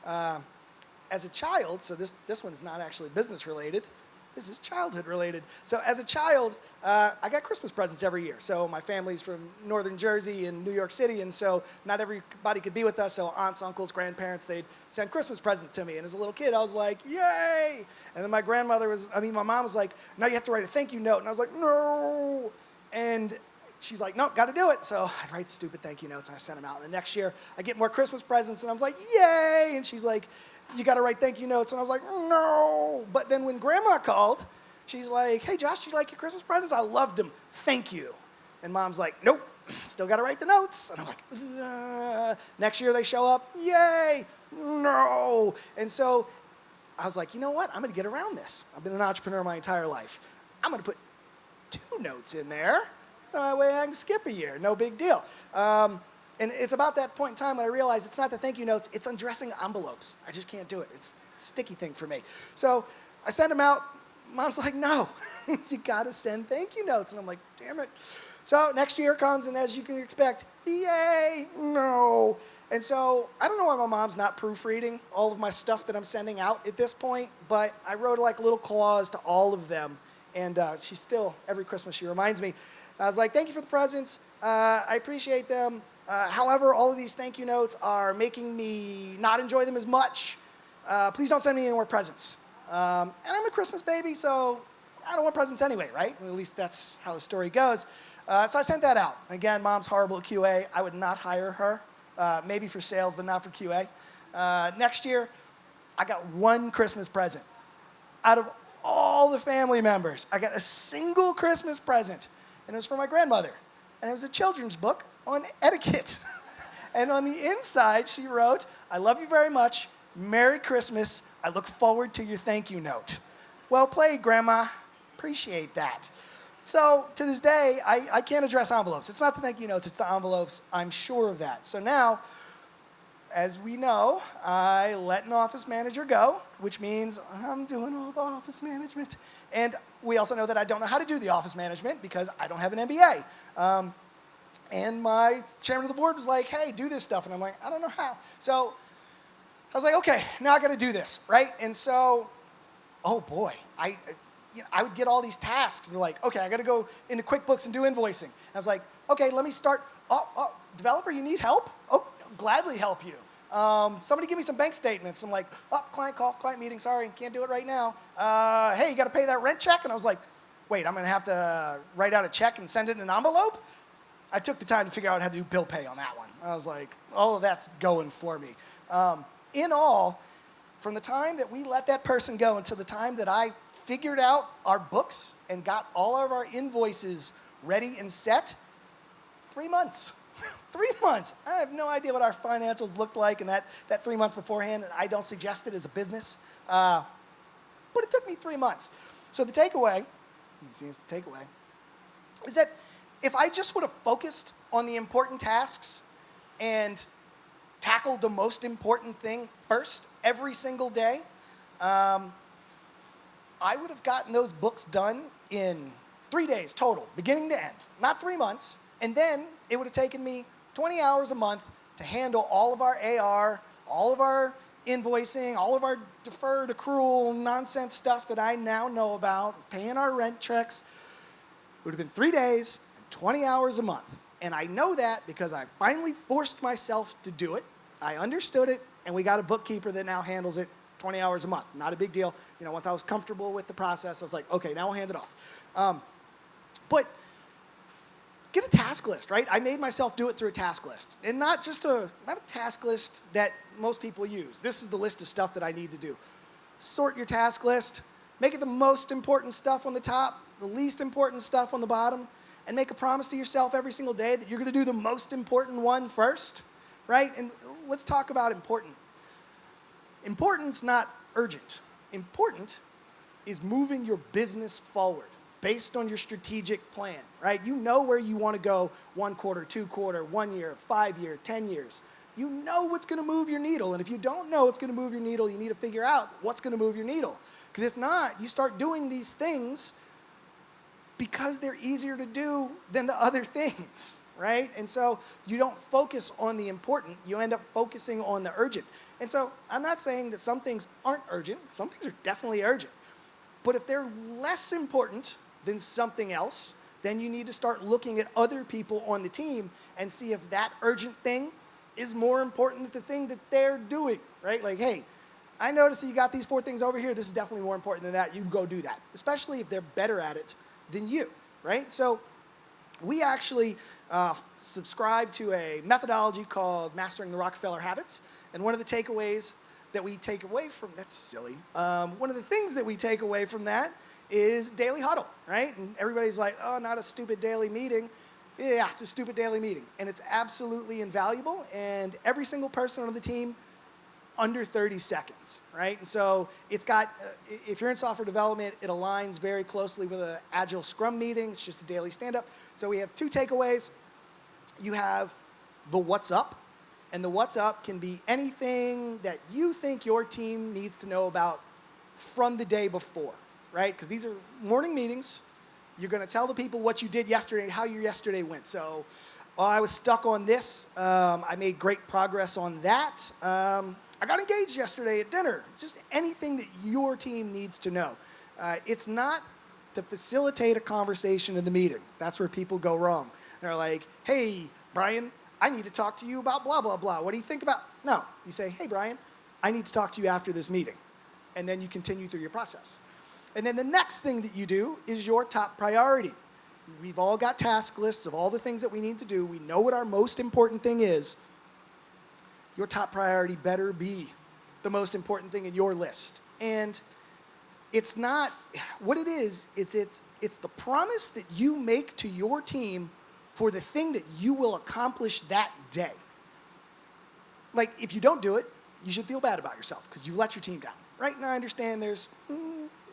As a child, so this one is not actually business related. This is childhood related. So as a child, I got Christmas presents every year. So my family's from northern Jersey and New York City, and so not everybody could be with us. So aunts, uncles, grandparents, they'd send Christmas presents to me. And as a little kid, I was like, yay! And then my mom was like, no, you have to write a thank you note. And I was like, no! And she's like, no, got to do it. So I write stupid thank you notes, and I send them out. And the next year, I get more Christmas presents, and I was like, yay! And she's like, you got to write thank you notes. And I was like, no. But then when Grandma called, she's like, hey, Josh, do you like your Christmas presents? I loved them. Thank you. And Mom's like, nope, still got to write the notes. And I'm like, next year they show up. Yay. No. And so I was like, you know what? I'm going to get around this. I've been an entrepreneur my entire life. I'm going to put 2 notes in there. That way I can skip a year. No big deal. And it's about that point in time when I realized it's not the thank you notes, it's undressing envelopes. I just can't do it. It's a sticky thing for me. So I send them out. Mom's like, no, you got to send thank you notes. And I'm like, damn it. So next year comes, and as you can expect, yay, no. And so I don't know why my mom's not proofreading all of my stuff that I'm sending out at this point, but I wrote like a little clause to all of them. And she still, every Christmas, she reminds me. I was like, thank you for the presents. I appreciate them. However, all of these thank you notes are making me not enjoy them as much. please don't send me any more presents. And I'm a Christmas baby, so I don't want presents anyway, right? At least that's how the story goes. So I sent that out. Again, mom's horrible at QA. I would not hire her, maybe for sales, but not for QA. Next year, I got one Christmas present. Out of all the family members, I got a single Christmas present, and it was for my grandmother. And it was a children's book on etiquette. And on the inside, she wrote, "I love you very much. Merry Christmas. I look forward to your thank you note." Well played, Grandma. Appreciate that. So to this day, I can't address envelopes. It's not the thank you notes, it's the envelopes. I'm sure of that. So now, as we know, I let an office manager go, which means I'm doing all the office management. And we also know that I don't know how to do the office management because I don't have an MBA. And my chairman of the board was like, "Hey, do this stuff." And I'm like, "I don't know how." So I was like, "Okay, now I got to do this," right? And so, oh boy, I would get all these tasks. They're like, "Okay, I got to go into QuickBooks and do invoicing." And I was like, "Okay, let me start. Oh, developer, you need help? Oh, I'll gladly help you. Somebody give me some bank statements." I'm like, "Oh, client call, client meeting. Sorry, can't do it right now. Hey, you got to pay that rent check." And I was like, "Wait, I'm going to have to write out a check and send it in an envelope?" I took the time to figure out how to do bill pay on that one. I was like, "Oh, that's going for me." In all, from the time that we let that person go until the time that I figured out our books and got all of our invoices ready and set, 3 months. 3 months. I have no idea what our financials looked like in that 3 months beforehand, and I don't suggest it as a business. But it took me 3 months. So the takeaway, is that if I just would have focused on the important tasks and tackled the most important thing first every single day, I would have gotten those books done in 3 days total, beginning to end, not 3 months. And then it would have taken me 20 hours a month to handle all of our AR, all of our invoicing, all of our deferred accrual nonsense stuff that I now know about, paying our rent checks. It would have been 3 days, 20 hours a month. And I know that because I finally forced myself to do it. I understood it, and we got a bookkeeper that now handles it 20 hours a month. Not a big deal. Once I was comfortable with the process, I was like, okay, now I'll hand it off. But get a task list, right? I made myself do it through a task list. And not a task list that most people use. This is the list of stuff that I need to do. Sort your task list. Make it the most important stuff on the top, the least important stuff on the bottom, and make a promise to yourself every single day that you're going to do the most important one first, right? And let's talk about important. Important's not urgent. Important is moving your business forward based on your strategic plan, right? You know where you want to go 1 quarter, 2 quarter, 1 year, 5 year, 10 years. You know what's going to move your needle. And if you don't know what's going to move your needle, you need to figure out what's going to move your needle. Because if not, you start doing these things because they're easier to do than the other things, right? And so you don't focus on the important, you end up focusing on the urgent. And so I'm not saying that some things aren't urgent, some things are definitely urgent. But if they're less important than something else, then you need to start looking at other people on the team and see if that urgent thing is more important than the thing that they're doing, right? Like, hey, I noticed that you got these 4 things over here, this is definitely more important than that, you go do that. Especially if they're better at it than you, right? So we actually subscribe to a methodology called Mastering the Rockefeller Habits. And one of the takeaways that we take away from, that's silly, one of the things that we take away from that is daily huddle, right? And everybody's like, oh, not a stupid daily meeting. Yeah, it's a stupid daily meeting. And it's absolutely invaluable. And every single person on the team under 30 seconds, right? And so it's got, if you're in software development, it aligns very closely with an Agile Scrum meeting. It's just a daily stand-up. So we have 2 takeaways. You have the what's up, and the what's up can be anything that you think your team needs to know about from the day before, right? Because these are morning meetings. You're going to tell the people what you did yesterday and how your yesterday went. So I was stuck on this. I made great progress on that. I got engaged yesterday at dinner. Just anything that your team needs to know. It's not to facilitate a conversation in the meeting. That's where people go wrong. They're like, hey, Brian, I need to talk to you about blah, blah, blah. What do you think about? No. You say, hey, Brian, I need to talk to you after this meeting. And then you continue through your process. And then the next thing that you do is your top priority. We've all got task lists of all the things that we need to do. We know what our most important thing is. Your top priority better be the most important thing in your list. And it's not, what it is, it's the promise that you make to your team for the thing that you will accomplish that day. Like, if you don't do it, you should feel bad about yourself because you let your team down, right? Now, I understand there's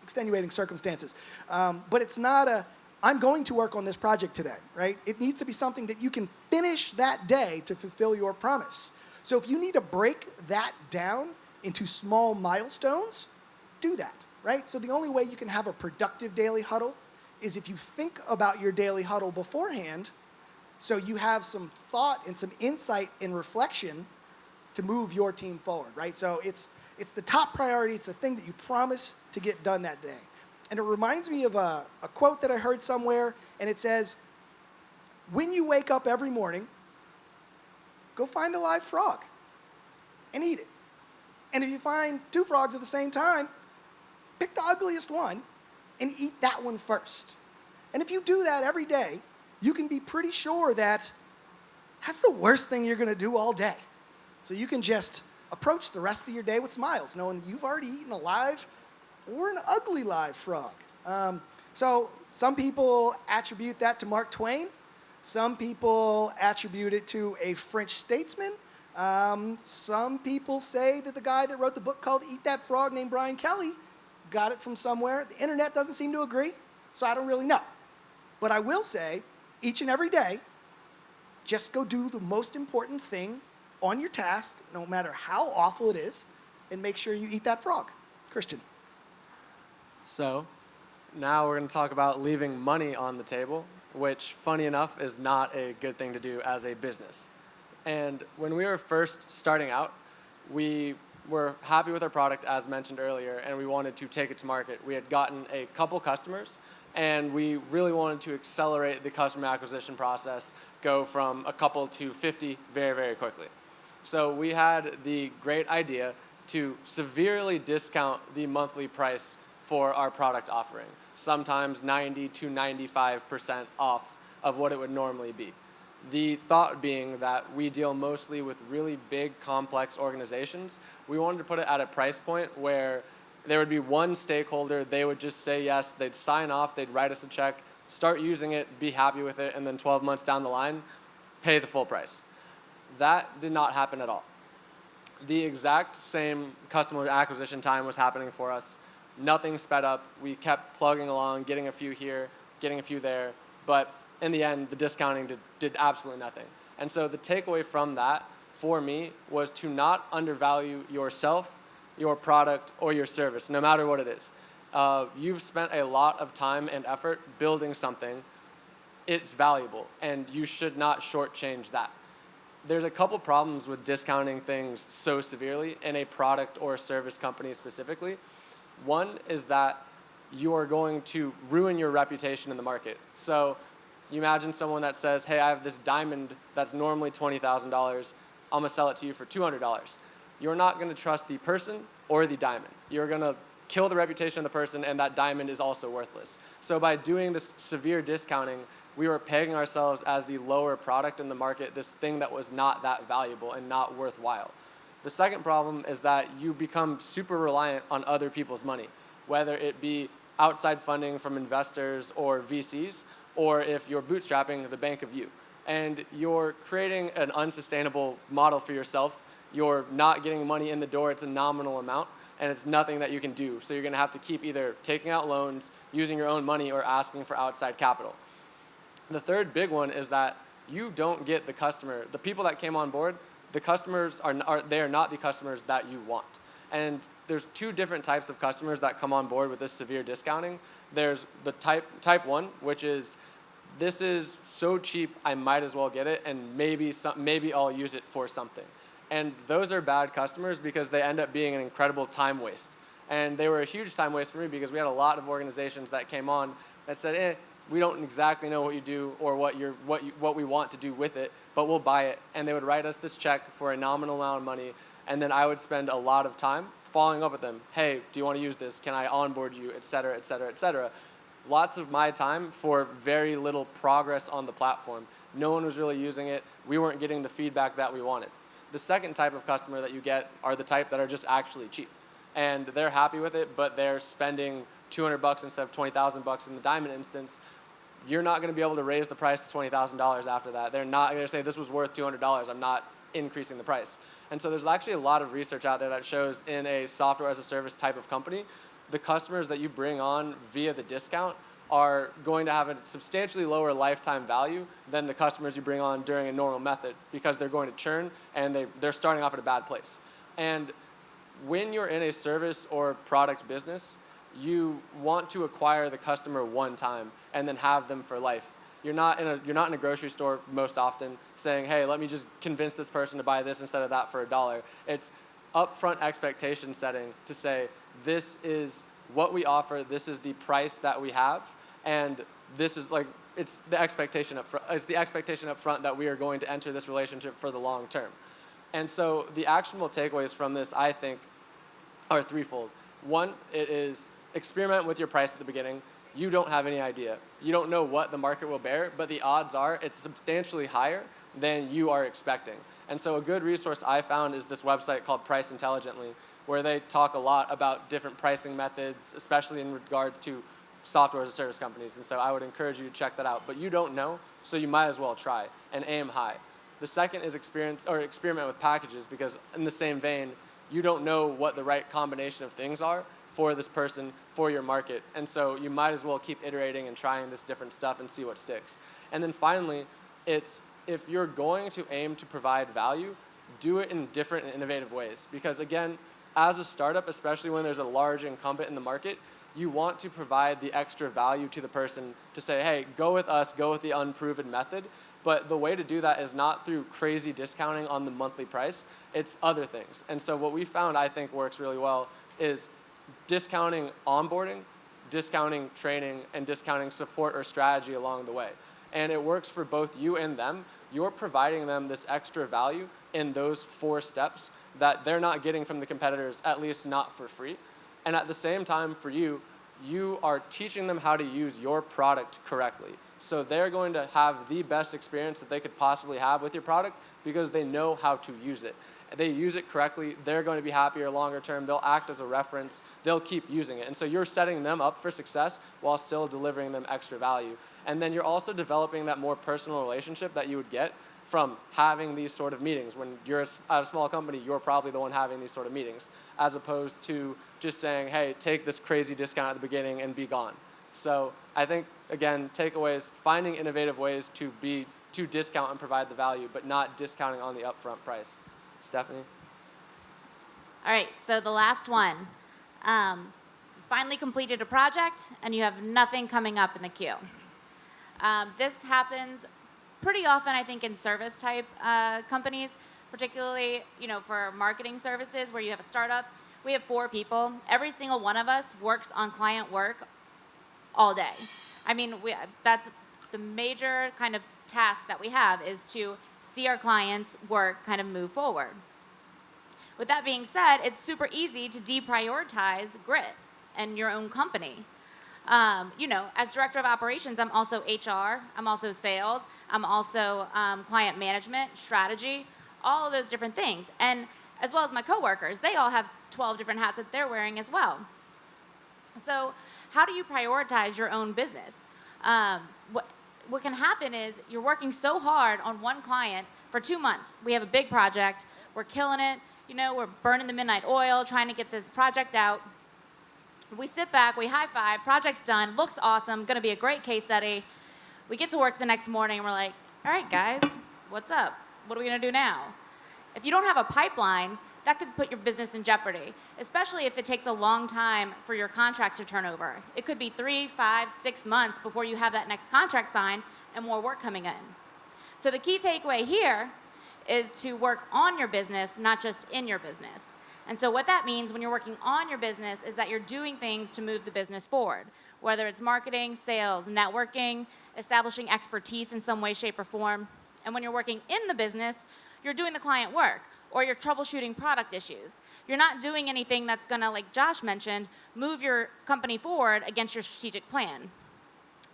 extenuating circumstances, but it's not I'm going to work on this project today, right? It needs to be something that you can finish that day to fulfill your promise. So if you need to break that down into small milestones, do that, right? So the only way you can have a productive daily huddle is if you think about your daily huddle beforehand, so you have some thought and some insight and reflection to move your team forward, right? So it's the top priority. It's the thing that you promise to get done that day. And it reminds me of a quote that I heard somewhere, and it says, when you wake up every morning, go find a live frog and eat it. And if you find 2 frogs at the same time, pick the ugliest one and eat that one first. And if you do that every day, you can be pretty sure that that's the worst thing you're going to do all day. So you can just approach the rest of your day with smiles, knowing that you've already eaten a live or an ugly live frog. So some people attribute that to Mark Twain. Some people attribute it to a French statesman. Some people say that the guy that wrote the book called Eat That Frog, named Brian Kelly, got it from somewhere. The internet doesn't seem to agree, so I don't really know. But I will say, each and every day, just go do the most important thing on your task, no matter how awful it is, and make sure you eat that frog. Christian. So now we're going to talk about leaving money on the table, which, funny enough, is not a good thing to do as a business. And when we were first starting out, we were happy with our product, as mentioned earlier, and we wanted to take it to market. We had gotten a couple customers, and we really wanted to accelerate the customer acquisition process, go from a couple to 50 very, very quickly. So we had the great idea to severely discount the monthly price for our product offering, sometimes 90 to 95% off of what it would normally be. The thought being that we deal mostly with really big, complex organizations. We wanted to put it at a price point where there would be one stakeholder, they would just say yes, they'd sign off, they'd write us a check, start using it, be happy with it, and then 12 months down the line, pay the full price. That did not happen at all. The exact same customer acquisition time was happening for us. Nothing sped up. We kept plugging along, getting a few here, getting a few there, but in the end, the discounting did absolutely nothing. And so the takeaway from that, for me, was to not undervalue yourself, your product, or your service, no matter what it is. You've spent a lot of time and effort building something. It's valuable, and you should not shortchange that. There's a couple problems with discounting things so severely in a product or a service company specifically. One is that you are going to ruin your reputation in the market. So you imagine someone that says, hey, I have this diamond that's normally $20,000. I'm going to sell it to you for $200. You're not going to trust the person or the diamond. You're going to kill the reputation of the person, and that diamond is also worthless. So by doing this severe discounting, we were pegging ourselves as the lower product in the market, this thing that was not that valuable and not worthwhile. The second problem is that you become super reliant on other people's money, whether it be outside funding from investors or VCs, or if you're bootstrapping the bank of you. And you're creating an unsustainable model for yourself. You're not getting money in the door. It's a nominal amount, and it's nothing that you can do. So you're going to have to keep either taking out loans, using your own money, or asking for outside capital. The third big one is that you don't get the customer. The people that came on board, the customers are not the customers that you want. And there's 2 different types of customers that come on board with this severe discounting. There's the type 1, which is, this is so cheap, I might as well get it, and maybe I'll use it for something. And those are bad customers because they end up being an incredible time waste. And they were a huge time waste for me because we had a lot of organizations that came on that said, we don't exactly know what you do or what we want to do with it, but we'll buy it. And they would write us this check for a nominal amount of money, And then I would spend a lot of time following up with them. Hey, do you want to use this? Can I onboard you? Et cetera, et cetera, et cetera. Lots of my time for very little progress on the platform. No one was really using it. We weren't getting the feedback that we wanted. The second type of customer that you get are the type that are just actually cheap. And they're happy with it, but they're spending $200 instead of $20,000 in the Diamond instance. You're not going to be able to raise the price to $20,000 after that. They're not going to say this was worth $200. I'm not increasing the price. And so there's actually a lot of research out there that shows in a software as a service type of company, the customers that you bring on via the discount are going to have a substantially lower lifetime value than the customers you bring on during a normal method, because they're going to churn and they're starting off at a bad place. And when you're in a service or product business, you want to acquire the customer one time and then have them for life. You're not in a grocery store most often saying, hey, let me just convince this person to buy this instead of that for $1. It's upfront expectation setting to say, this is what we offer, this is the price that we have, and this is like, it's the expectation up front that we are going to enter this relationship for the long term. And so the actionable takeaways from this, I think, are threefold. One, it is experiment with your price at the beginning. You don't have any idea. You don't know what the market will bear, but the odds are it's substantially higher than you are expecting. And so a good resource I found is this website called Price Intelligently, where they talk a lot about different pricing methods, especially in regards to software as a service companies. And so I would encourage you to check that out. But you don't know, so you might as well try and aim high. The second is experiment with packages, because in the same vein, you don't know what the right combination of things are for this person, for your market. And so you might as well keep iterating and trying this different stuff and see what sticks. And then finally, it's if you're going to aim to provide value, do it in different and innovative ways. Because again, as a startup, especially when there's a large incumbent in the market, you want to provide the extra value to the person to say, hey, go with us, go with the unproven method. But the way to do that is not through crazy discounting on the monthly price, it's other things. And so what we found, I think, works really well is discounting onboarding, discounting training, and discounting support or strategy along the way. And it works for both you and them. You're providing them this extra value in those 4 steps that they're not getting from the competitors, at least not for free. And at the same time, for you, you are teaching them how to use your product correctly. So they're going to have the best experience that they could possibly have with your product because they know how to use it. They use it correctly, they're going to be happier longer term, they'll act as a reference, they'll keep using it. And so you're setting them up for success while still delivering them extra value. And then you're also developing that more personal relationship that you would get from having these sort of meetings. When you're at a small company, you're probably the one having these sort of meetings, as opposed to just saying, hey, take this crazy discount at the beginning and be gone. So I think, again, takeaways, finding innovative ways to discount and provide the value, but not discounting on the upfront price. Stephanie? All right, so the last one. Finally completed a project and you have nothing coming up in the queue. This happens pretty often, I think, in service type companies, particularly for marketing services where you have a startup. We have 4 people. Every single one of us works on client work all day. I mean, that's the major kind of task that we have, is to see our clients' work kind of move forward. With that being said, it's super easy to deprioritize grit and your own company. As director of operations, I'm also HR, I'm also sales, I'm also client management, strategy, all of those different things. And as well as my coworkers, they all have 12 different hats that they're wearing as well. So how do you prioritize your own business? What can happen is you're working so hard on one client for 2 months. We have a big project, we're killing it, we're burning the midnight oil, trying to get this project out. We sit back, we high five, project's done, looks awesome, gonna be a great case study. We get to work the next morning and we're like, all right guys, what's up? What are we gonna do now? If you don't have a pipeline, that could put your business in jeopardy, especially if it takes a long time for your contracts to turn over. It could be 3, 5, 6 months before you have that next contract signed and more work coming in. So the key takeaway here is to work on your business, not just in your business. And so what that means when you're working on your business is that you're doing things to move the business forward, whether it's marketing, sales, networking, establishing expertise in some way, shape, or form. And when you're working in the business, you're doing the client work, or you're troubleshooting product issues. You're not doing anything that's gonna, like Josh mentioned, move your company forward against your strategic plan.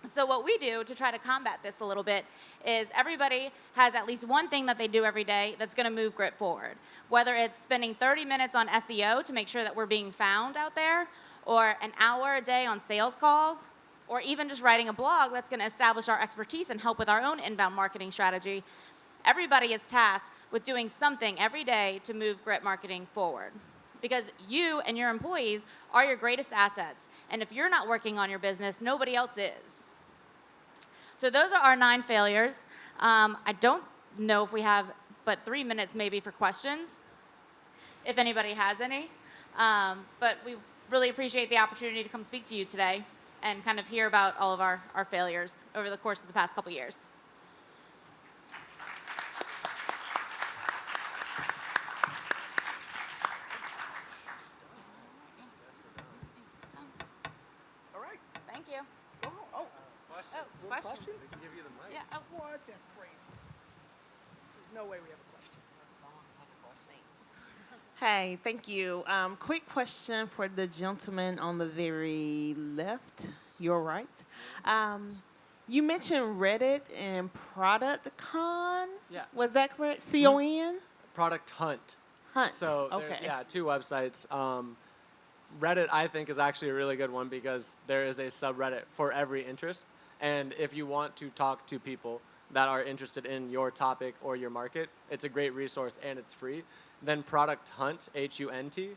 So what we do to try to combat this a little bit is everybody has at least one thing that they do every day that's going to move Grit forward. Whether it's spending 30 minutes on SEO to make sure that we're being found out there, or an hour a day on sales calls, or even just writing a blog that's going to establish our expertise and help with our own inbound marketing strategy. Everybody is tasked with doing something every day to move Grit marketing forward. Because you and your employees are your greatest assets. And if you're not working on your business, nobody else is. So those are our 9 failures. I don't know if we have but 3 minutes maybe for questions, if anybody has any. But we really appreciate the opportunity to come speak to you today and kind of hear about all of our failures over the course of the past couple years. All right. Thank you. Go. Oh, Question. Oh, question? They can give you the mic. Yeah. Oh. what? That's crazy. There's no way we have a question. Hey, thank you. Quick question for the gentleman on the very left, your right. You mentioned Reddit and Product Con. Yeah. Was that correct? CON? Product Hunt. Hunt. So there's, okay. yeah, 2 websites. Reddit, I think, is actually a really good one because there is a subreddit for every interest. And if you want to talk to people that are interested in your topic or your market, it's a great resource and it's free. Then Product Hunt, H-U-N-T,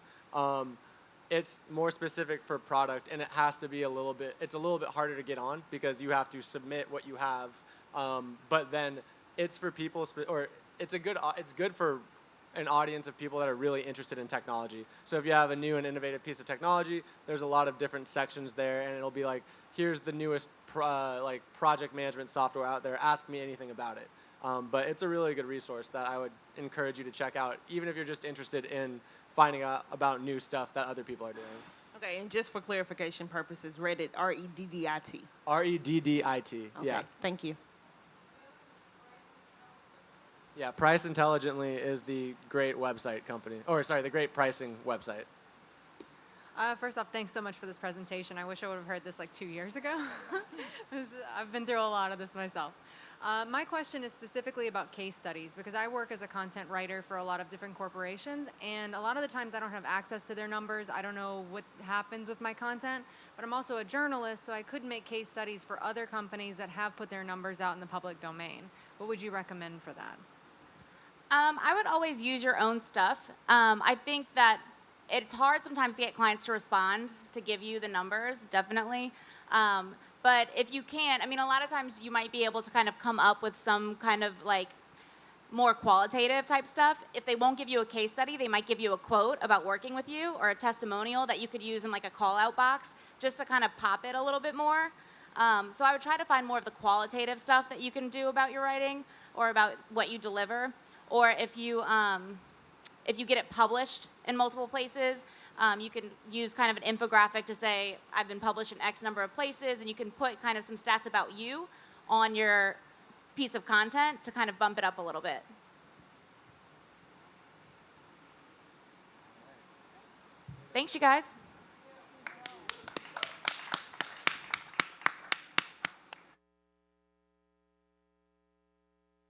it's more specific for product, and it has to be it's a little bit harder to get on because you have to submit what you have. But then it's for people, it's good for an audience of people that are really interested in technology. So if you have a new and innovative piece of technology, there's a lot of different sections there, and it'll be like, here's the newest project management software out there. Ask me anything about it. But it's a really good resource that I would encourage you to check out, even if you're just interested in finding out about new stuff that other people are doing. Okay, and just for clarification purposes, Reddit, R-E-D-D-I-T. R-E-D-D-I-T, Okay, yeah. thank you. Yeah, Price Intelligently is the great website company, the great pricing website. First off, thanks so much for this presentation. I wish I would have heard this like 2 years ago. I've been through a lot of this myself. My question is specifically about case studies because I work as a content writer for a lot of different corporations, and a lot of the times I don't have access to their numbers. I don't know what happens with my content, but I'm also a journalist, so I could make case studies for other companies that have put their numbers out in the public domain. What would you recommend for that? I would always use your own stuff. I think that it's hard sometimes to get clients to respond to give you the numbers, definitely. But if you can, I mean, a lot of times you might be able to kind of come up with some kind of like more qualitative type stuff. If they won't give you a case study, they might give you a quote about working with you or a testimonial that you could use in like a call out box just to kind of pop it a little bit more. So I would try to find more of the qualitative stuff that you can do about your writing or about what you deliver. Or if you get it published in multiple places, you can use kind of an infographic to say, I've been published in X number of places, and you can put kind of some stats about you on your piece of content to kind of bump it up a little bit. Thanks, you guys.